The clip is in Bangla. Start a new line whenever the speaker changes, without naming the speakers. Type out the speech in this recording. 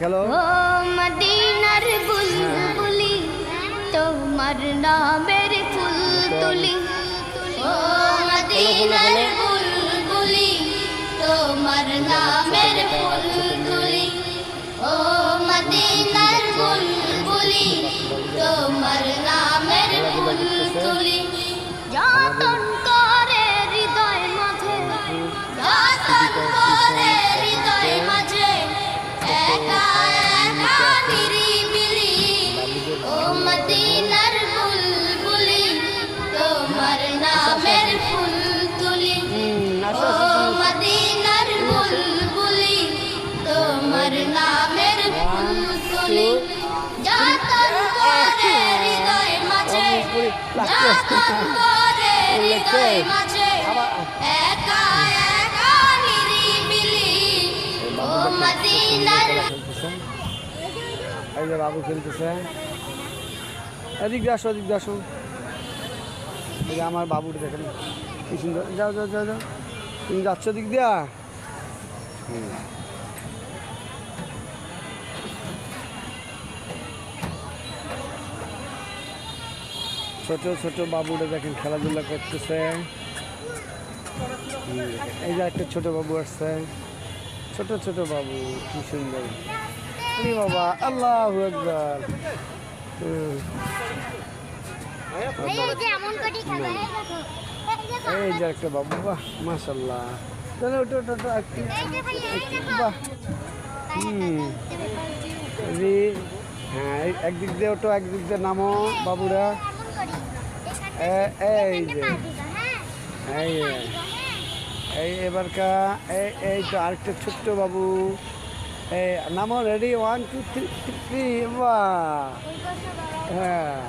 খেলো।
ও মদিনার বুলবুলি তোমার নামের ফুল তুলি, ও মদিনার বুলবুলি তোমার নামের ফুল তুলি, ও মদিনার বুলবুলি তোমার নামের ফুল তুলি। যতন করে হৃদয় মাঝে, যতন করে হৃদয় মাঝে, একা একা নিরিবিলি, ও মদিনার বুলবুলি তোমার নামের ফুল তুলি, ও মদিনার বুলবুলি তোমার নামের ফুল তুলি। যতন করে হৃদয় মাঝে, যতন করে হৃদয় মাঝে, একা একা নিরিবিলি, ও মদিনার।
এই যে বাবু খেলতেছে, এদিক দিয়ে আসো, এদিক দিয়ে আসো। এই যে আমার বাবুটা দেখেন কি সুন্দর। যাও যাও যাও যাও, তুমি যাচ্ছ দিক দিয়া। ছোট ছোট বাবুটা দেখেন খেলাধুলা করতেছে। এই যে একটা ছোট বাবু আসছে, ছোট ছোট বাবু, কি সুন্দর। আরে বাবা, আল্লাহু আকবার। এই যে একটা বাবু, বাহ মাশাআল্লাহ। চলো ওটো ওটো ওটো, বাহ। হ্যাঁ, একদিক দিয়ে ওটো, একদিক দিয়ে নামো বাবুরা। এই যে এই এই এবারকা এই তো আরেকটা ছোট্ট বাবু। এই নামো, রেডি, 1 2 3। বাহ, হ্যাঁ।